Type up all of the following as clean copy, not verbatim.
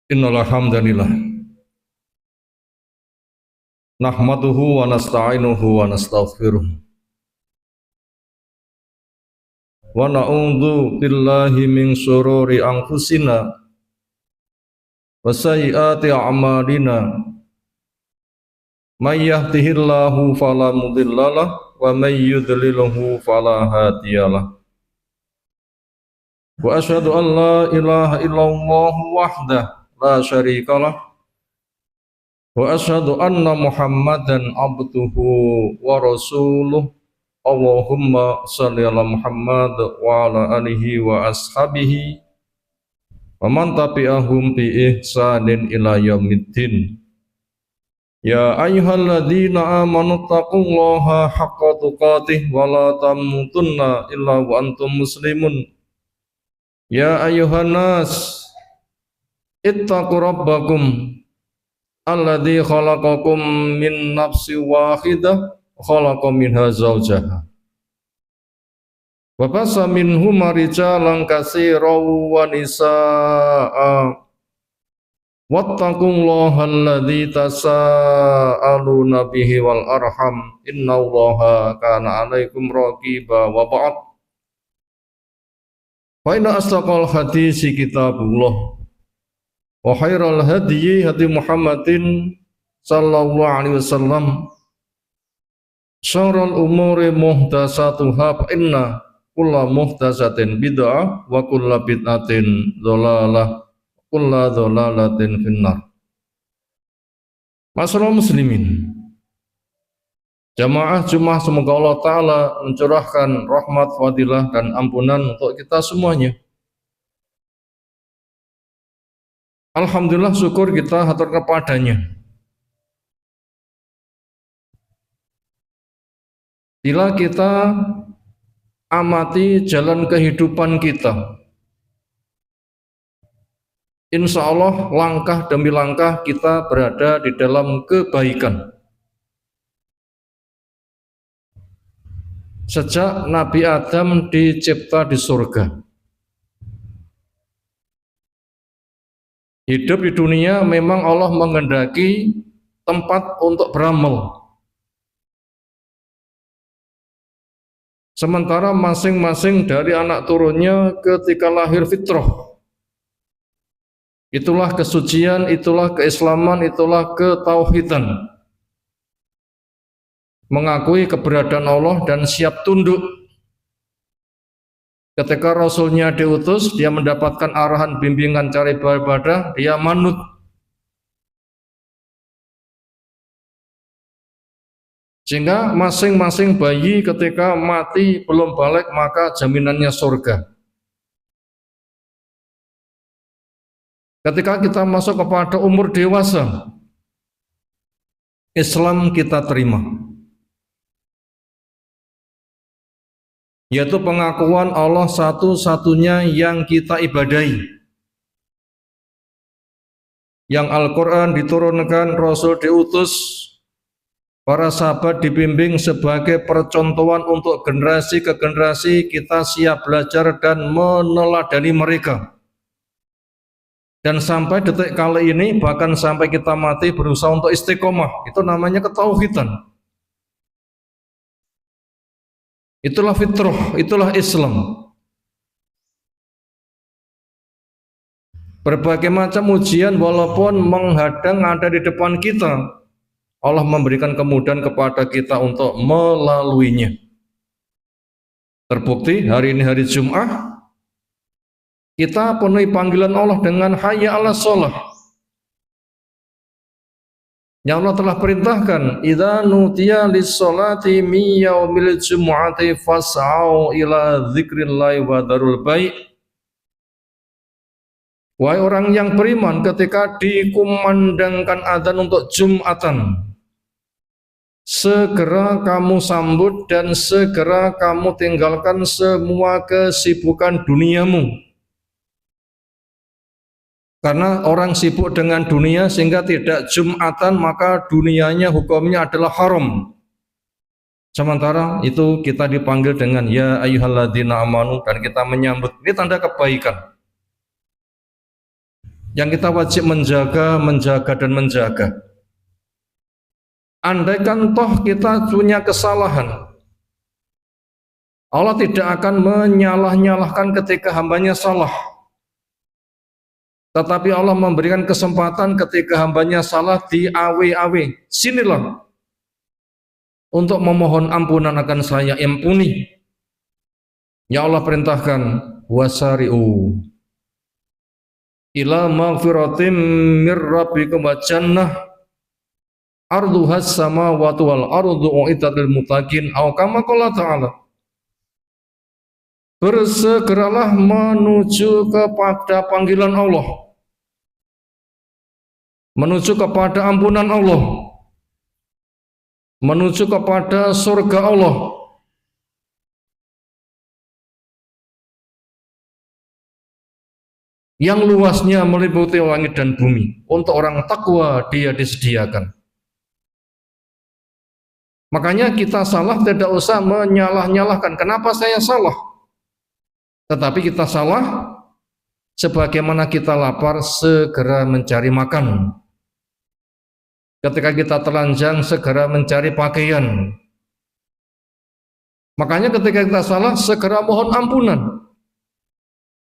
Innal hamdalillah nahmaduhu wa nasta'inuhu wa nastaghfiruh wa na'udzu billahi min syururi anfusina wa sayyiati a'malina may yahdihillahu fala mudhillalah wa may yudlilhu fala hadiyalah wa asyhadu an la ilaha illallah wahdahu la syarikalah wa asyhadu anna Muhammadan abduhu wa rasuluh. Allahumma shalli ala Muhammad wa ala alihi wa ashabihi wa man tabi'ahum bi ihsanin ila yaumiddin. Ya ayyuhalladzina amanu taqullaha haqqa tuqatih wa la tamutunna illa wa antum muslimun. Ya ayyuhan nas ittaqu rabbakum alladzi khalaqakum min nafsin wahidah khalaqa minha zawjaha wa bassa minhuma rijalan katsiran wa nisaa'a wattaqullaha alladzi tasaaluna bihi wal arham innallaha kana 'alaikum raqiba wa ba'd fa inna asdaqal hadisi kitabullah wa khairal hadyi hadi Muhammadin sallallahu alaihi wasallam syarrul umuri muhdatsatuha fa inna kulla muhdatsatin bid'ah wa kulla bid'atin dhalalah kulla dhalalatin finnar. Masyaallah muslimin, jamaah Jumat, semoga Allah Ta'ala mencurahkan rahmat, fadilah dan ampunan untuk kita semuanya. Alhamdulillah, syukur kita hatur kepadanya. Bila kita amati jalan kehidupan kita, insya Allah langkah demi langkah kita berada di dalam kebaikan. Sejak Nabi Adam dicipta di surga, hidup di dunia memang Allah menghendaki tempat untuk beramal. Sementara masing-masing dari anak turunnya ketika lahir fitrah, itulah kesucian, itulah keislaman, itulah ketauhidan, mengakui keberadaan Allah dan siap tunduk. Ketika Rasulnya diutus, dia mendapatkan arahan bimbingan cara beribadah, dia manut. Sehingga masing-masing bayi ketika mati belum balik maka jaminannya surga. Ketika kita masuk kepada umur dewasa, Islam kita terima, yaitu pengakuan Allah satu-satunya yang kita ibadahi. Yang Al-Quran diturunkan, Rasul diutus, para sahabat dibimbing sebagai percontohan untuk generasi ke generasi. Kita siap belajar dan meneladani mereka. Dan sampai detik kali ini, bahkan sampai kita mati berusaha untuk istiqomah. Itu namanya ketauhidan. Itulah fitrah, itulah Islam. Berbagai macam ujian walaupun menghadang ada di depan kita, Allah memberikan kemudahan kepada kita untuk melaluinya. Terbukti hari ini hari Jumat, kita penuhi panggilan Allah dengan hayya 'alas shalah. Yang Allah telah perintahkan, idza nudiya lis-sholati min yaumil jumu'ati fas'au ila dzikrillahi wa dzarul bai'. Wahai orang yang beriman, ketika dikumandangkan adzan untuk Jumatan, segera kamu sambut dan segera kamu tinggalkan semua kesibukan duniamu. Karena orang sibuk dengan dunia sehingga tidak Jumatan, maka dunianya hukumnya adalah haram. Sementara itu kita dipanggil dengan ya ayyuhalladzina amanu, dan kita menyambut. Ini tanda kebaikan. yang kita wajib menjaga dan menjaga. Andaikan toh kita punya kesalahan, Allah tidak akan menyalah-nyalahkan ketika hambanya salah. Tetapi Allah memberikan kesempatan ketika hambanya salah di awe-awe. Sinilah untuk memohon ampunan akan saya, ampuni. Ya Allah perintahkan, wasari'u ila maghfiratim mir rabbikum wa jannah arduhas samawati wal ardu uiddat lil muttaqin, atau kama qala ta'ala. Bersegeralah menuju kepada panggilan Allah, menuju kepada ampunan Allah, menuju kepada surga Allah. Yang luasnya meliputi langit dan bumi. Untuk orang takwa dia disediakan. Makanya kita salah tidak usah menyalah-nyalahkan. Kenapa saya salah? Tetapi kita salah sebagaimana kita lapar, segera mencari makan. Ketika kita telanjang, segera mencari pakaian. Makanya ketika kita salah, segera mohon ampunan.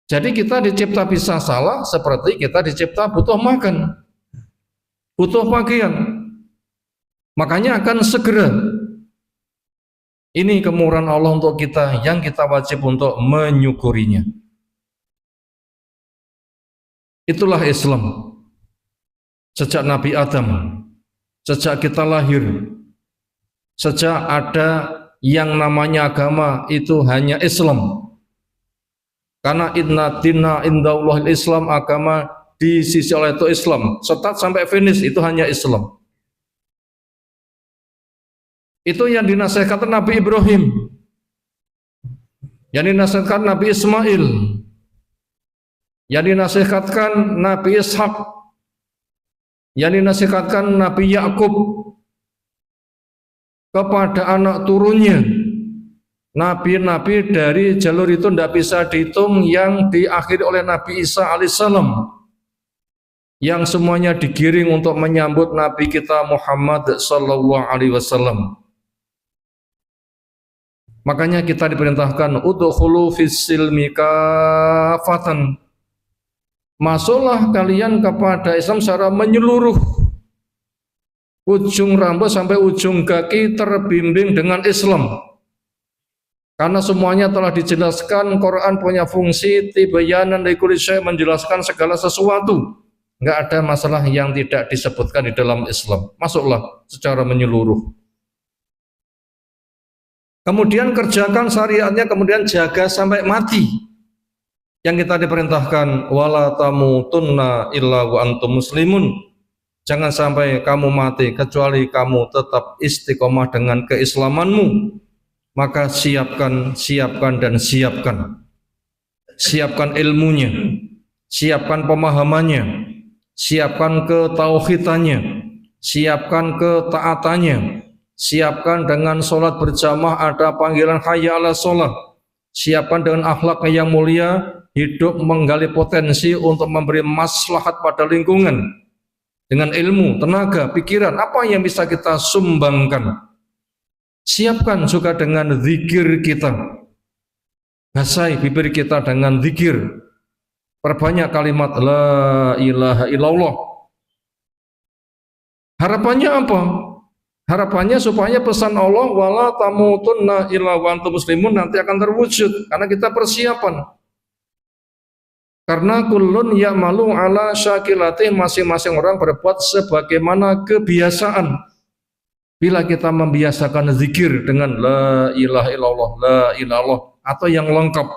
Jadi kita dicipta bisa salah seperti kita dicipta butuh makan, butuh pakaian. Makanya akan segera. Ini kemurahan Allah untuk kita yang kita wajib untuk menyukurinya. Itulah Islam. Sejak Nabi Adam, sejak kita lahir, sejak ada yang namanya agama, itu hanya Islam. Karena inna dina indallahil Islam, agama di sisi Allah itu Islam. Start sampai finish itu hanya Islam. Itu yang dinasihatkan Nabi Ibrahim, yang dinasihatkan Nabi Ismail, yang dinasihatkan Nabi Ishak, yang dinasihatkan Nabi Yakub kepada anak turunnya. Nabi-nabi dari jalur itu tidak bisa dihitung, yang diakhiri oleh Nabi Isa alaihissalam, yang semuanya digiring untuk menyambut Nabi kita Muhammad sallallahu alaihi wasallam. Makanya kita diperintahkan udkhulu fis-silmi kafatan. Masuklah kalian kepada Islam secara menyeluruh. Ujung rambut sampai ujung kaki terbimbing dengan Islam. Karena semuanya telah dijelaskan, Quran punya fungsi tibyanan likulli syai', menjelaskan segala sesuatu. Enggak ada masalah yang tidak disebutkan di dalam Islam. Masuklah secara menyeluruh. Kemudian kerjakan syariatnya, kemudian jaga sampai mati. Yang kita diperintahkan, wala tamutunna illa wa antum muslimun. Jangan sampai kamu mati kecuali kamu tetap istiqomah dengan keislamanmu. Maka siapkan dan siapkan. Siapkan ilmunya, siapkan pemahamannya, siapkan ketauhidannya, siapkan ketaatannya, siapkan dengan sholat berjamaah, ada panggilan hayya ala sholat, siapkan dengan akhlak yang mulia, hidup menggali potensi untuk memberi maslahat pada lingkungan dengan ilmu, tenaga, pikiran, apa yang bisa kita sumbangkan. Siapkan juga dengan zikir kita, basai bibir kita dengan zikir, perbanyak kalimat la ilaha illallah. Harapannya apa? Harapannya supaya pesan Allah wala tamutunna illa wa antum muslimun nanti akan terwujud, karena kita persiapan. Karena kullun ya'malu ala syakilatih, masing-masing orang berbuat sebagaimana kebiasaan. Bila kita membiasakan zikir dengan la ilaha illallah, la ilallah, atau yang lengkap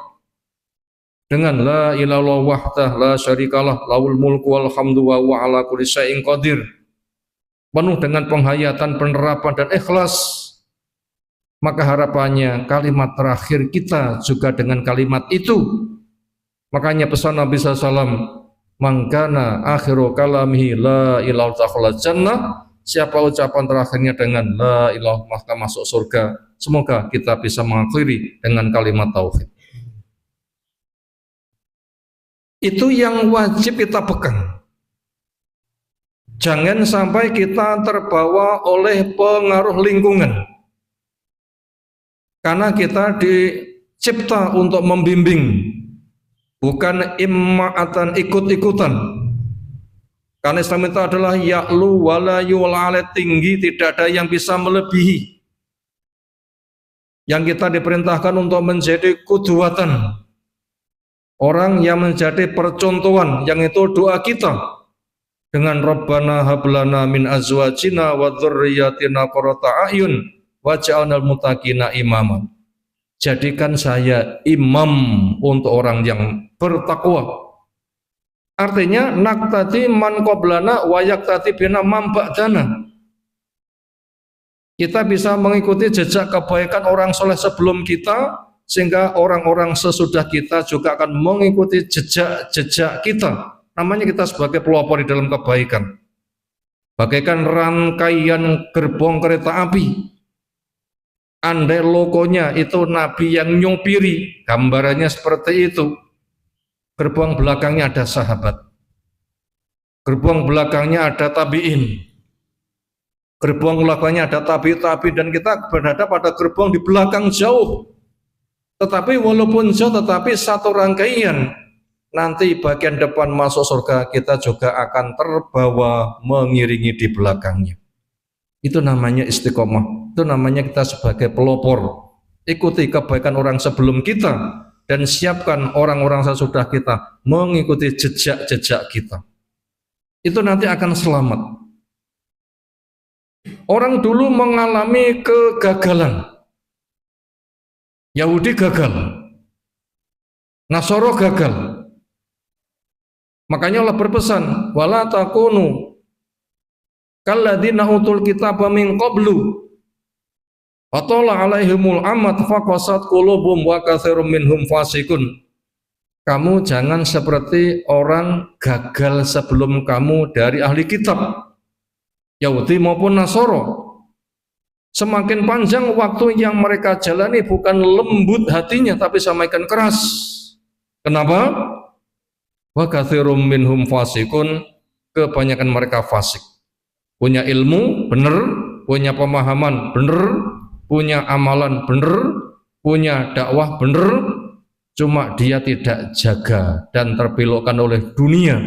dengan la ilallah wahdah la syarikalah lahul mulku wal hamdu wa huwa ala kulli syai'in qadir, penuh dengan penghayatan, penerapan dan ikhlas, maka harapannya kalimat terakhir kita juga dengan kalimat itu. Makanya pesan Nabi SAW, man kana akhiru kalamihi la ilaha illallah jannah, siapa ucapan terakhirnya dengan la ilaha maka masuk surga. Semoga kita bisa mengakhiri dengan kalimat tauhid. Itu yang wajib kita pegang. Jangan sampai kita terbawa oleh pengaruh lingkungan. Karena kita dicipta untuk membimbing, bukan imma'atan ikut-ikutan. Karena Islam itu adalah ya'lu wala yu'la, tinggi, tidak ada yang bisa melebihi. Yang kita diperintahkan untuk menjadi kudwatan, orang yang menjadi percontohan, yang itu doa kita dengan Rabbana hablana min azwajina wa dzurriyyatina qurrata a'yun waj'alnal muttaqina imama. Jadikan saya imam untuk orang yang bertakwa. Artinya naktati man qablana wa yaktati bina man ba'dana. Kita bisa mengikuti jejak kebaikan orang soleh sebelum kita, sehingga orang-orang sesudah kita juga akan mengikuti jejak-jejak kita. Namanya kita sebagai pelopor di dalam kebaikan. Bagaikan rangkaian gerbong kereta api. Andai logonya itu Nabi yang nyopiri, gambarannya seperti itu. Gerbong belakangnya ada sahabat. Gerbong belakangnya ada tabi'in. Gerbong belakangnya ada tabi-tabi, dan kita berada pada gerbong di belakang jauh. Tetapi walaupun jauh, tetapi satu rangkaian. Nanti bagian depan masuk surga, kita juga akan terbawa mengiringi di belakangnya. Itu namanya istiqomah. Itu namanya kita sebagai pelopor. Ikuti kebaikan orang sebelum kita dan siapkan orang-orang sesudah kita mengikuti jejak-jejak kita. Itu nanti akan selamat. Orang dulu mengalami kegagalan. Yahudi gagal, Nasoro gagal. Makanya Allah berpesan, wala takunu kalladzina utul kitaba min qablu atala alaihimul amad faqasat qulubum wa katsirum minhum fasikun. Kamu jangan seperti orang gagal sebelum kamu dari ahli kitab, Yahudi maupun Nasoro. Semakin panjang waktu yang mereka jalani, bukan lembut hatinya, tapi semakin keras. Kenapa? Wa katsirum minhum fasikun, kebanyakan mereka fasik. Punya ilmu benar, punya pemahaman benar, punya amalan benar, punya dakwah benar, cuma dia tidak jaga dan terbelokkan oleh dunia.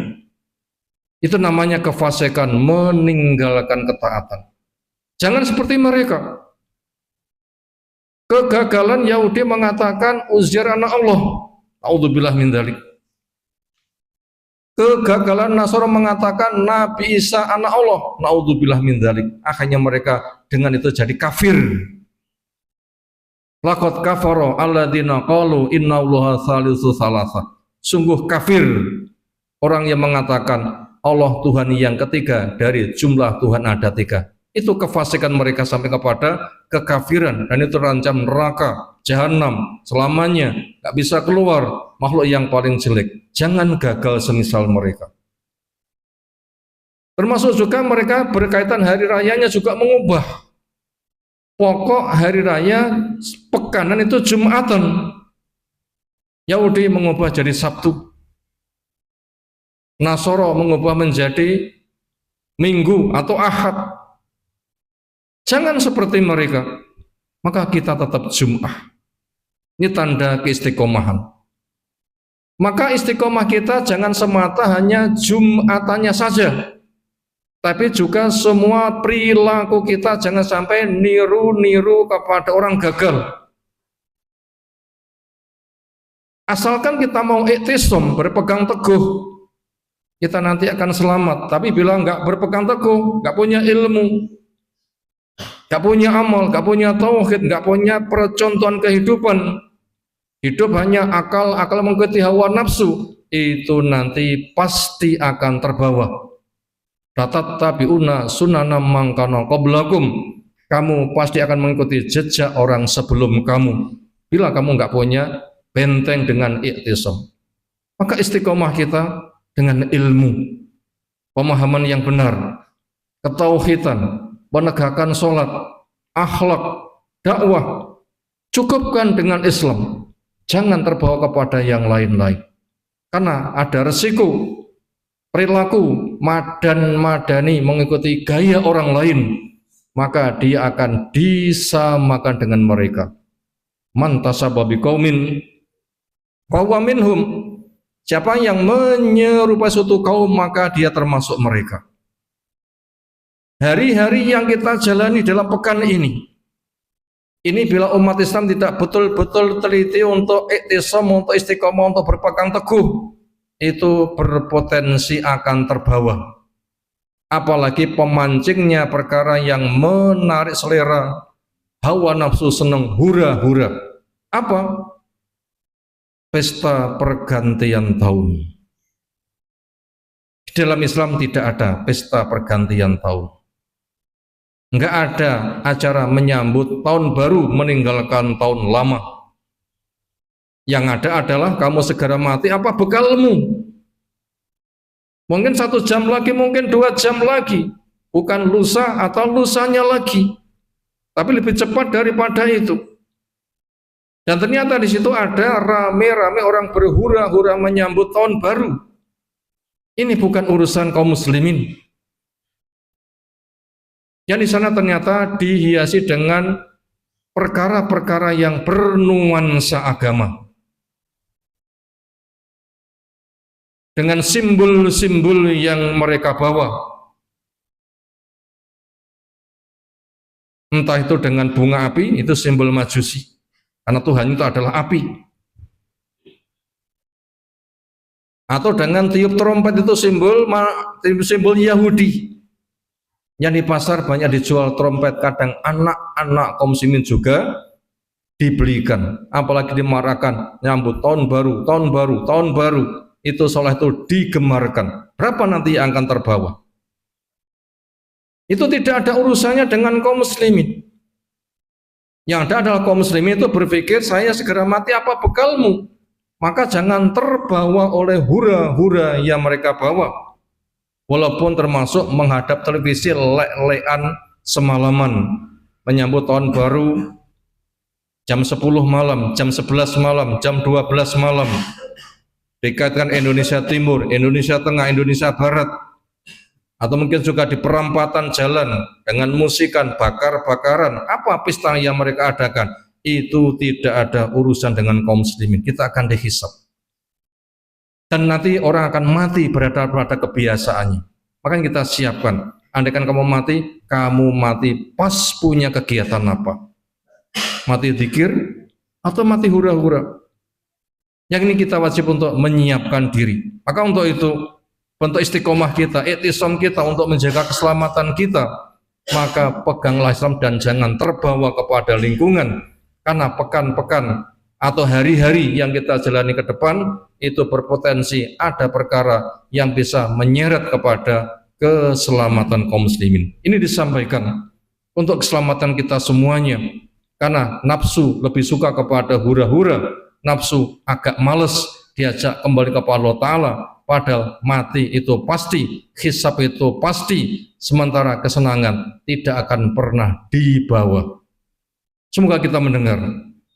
Itu namanya kefasikan, meninggalkan ketaatan. Jangan seperti mereka. Kegagalan Yahudi mengatakan Uzair anak Allah. A'udzubillah min dzalik. Kegagalan Nasara mengatakan Nabi Isa anak Allah. Na'udzubillah min dzalik. Akhirnya mereka dengan itu jadi kafir. Laqad kafara alladzina qalu innallaha salisu salasa. Sungguh kafir orang yang mengatakan Allah Tuhan yang ketiga dari jumlah Tuhan ada tiga. Itu kefasikan mereka sampai kepada kekafiran, dan itu terancam neraka, jahanam selamanya, gak bisa keluar, makhluk yang paling jelek. Jangan gagal semisal mereka. Termasuk juga mereka berkaitan hari rayanya juga mengubah. Pokok hari raya pekanan itu Jumatan. Yahudi mengubah jadi Sabtu. Nasoro mengubah menjadi Minggu atau Ahad. Jangan seperti mereka, maka kita tetap Jum'ah. Ini tanda keistiqomahan. Maka istiqomah kita jangan semata hanya Jum'atannya saja, tapi juga semua perilaku kita jangan sampai niru-niru kepada orang gagal. Asalkan kita mau iktisam, berpegang teguh, kita nanti akan selamat. Tapi bila nggak berpegang teguh, nggak punya ilmu, gak punya amal, gak punya tauhid, gak punya percontohan kehidupan, hidup hanya akal mengikuti hawa nafsu, itu nanti pasti akan terbawa. Tatattabi'una sunana man kana qablakum, kamu pasti akan mengikuti jejak orang sebelum kamu. Bila kamu gak punya benteng dengan iktisam, maka istiqomah kita dengan ilmu, pemahaman yang benar, ketauhidan, penegakan sholat, akhlak, dakwah, cukupkan dengan Islam. Jangan terbawa kepada yang lain-lain. Karena ada resiko perilaku madani mengikuti gaya orang lain, maka dia akan disamakan dengan mereka. Man tasabba biqaumin fahuwa minhum. Siapa yang menyerupai suatu kaum, maka dia termasuk mereka. Hari-hari yang kita jalani dalam pekan ini bila umat Islam tidak betul-betul teliti untuk iktisam, untuk istiqomah, untuk berpegang teguh, itu berpotensi akan terbawa. Apalagi pemancingnya perkara yang menarik selera, hawa nafsu, senang hura-hura. Apa? Pesta pergantian tahun. Di dalam Islam tidak ada pesta pergantian tahun. Enggak ada acara menyambut tahun baru meninggalkan tahun lama. Yang ada adalah kamu segera mati, apa bekalmu? Mungkin 1 jam lagi, mungkin 2 jam lagi. Bukan lusa atau lusanya lagi, tapi lebih cepat daripada itu. Dan ternyata di situ ada rame-rame orang berhura-hura menyambut tahun baru. Ini bukan urusan kaum muslimin. Yang di sana ternyata dihiasi dengan perkara-perkara yang bernuansa agama, dengan simbol-simbol yang mereka bawa, entah itu dengan bunga api, itu simbol Majusi, karena Tuhan itu adalah api, atau dengan tiup trompet, itu simbol Yahudi. Yang di pasar banyak dijual trompet, kadang anak-anak kaum muslimin juga dibelikan, apalagi dimarahkan nyambut tahun baru, tahun baru, itu seolah itu digemarkan. Berapa nanti yang akan terbawa? Itu tidak ada urusannya dengan kaum muslimin. Yang ada adalah kaum muslimin itu berpikir, saya segera mati, apa bekalmu? Maka jangan terbawa oleh hura-hura yang mereka bawa. Walaupun termasuk menghadap televisi lek-lekan semalaman, menyambut tahun baru jam 10 malam, jam 11 malam, jam 12 malam, dikaitkan Indonesia Timur, Indonesia Tengah, Indonesia Barat, atau mungkin juga di perampatan jalan dengan musikan, bakar-bakaran. Apa pesta yang mereka adakan? Itu tidak ada urusan dengan kaum muslimin. Kita akan dihisab. Dan nanti orang akan mati berada pada kebiasaannya. Maka kita siapkan. Andaikan kamu mati pas punya kegiatan apa? Mati zikir atau mati hura-hura? Yang ini kita wajib untuk menyiapkan diri. Maka untuk itu, untuk istiqomah kita, iktisam kita, untuk menjaga keselamatan kita, maka peganglah Islam dan jangan terbawa kepada lingkungan. Karena pekan-pekan atau hari-hari yang kita jalani ke depan itu berpotensi ada perkara yang bisa menyeret kepada keselamatan kaum muslimin. Ini disampaikan untuk keselamatan kita semuanya, karena nafsu lebih suka kepada hura-hura, nafsu agak males diajak kembali kepada Allah Ta'ala, padahal mati itu pasti, hisab itu pasti, sementara kesenangan tidak akan pernah dibawa. Semoga kita mendengar,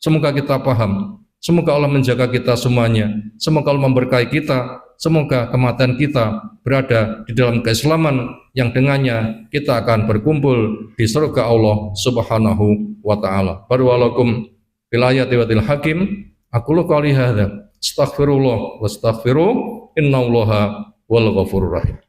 semoga kita paham, semoga Allah menjaga kita semuanya, semoga Allah memberkahi kita, semoga kematian kita berada di dalam keislaman yang dengannya kita akan berkumpul di surga Allah Subhanahu wa Ta'ala. Barwalakum bil ayati wa til hakim. Aqulu qouli hadza astaghfirullah wa astaghfiruh innallaha wal ghafurur rahim.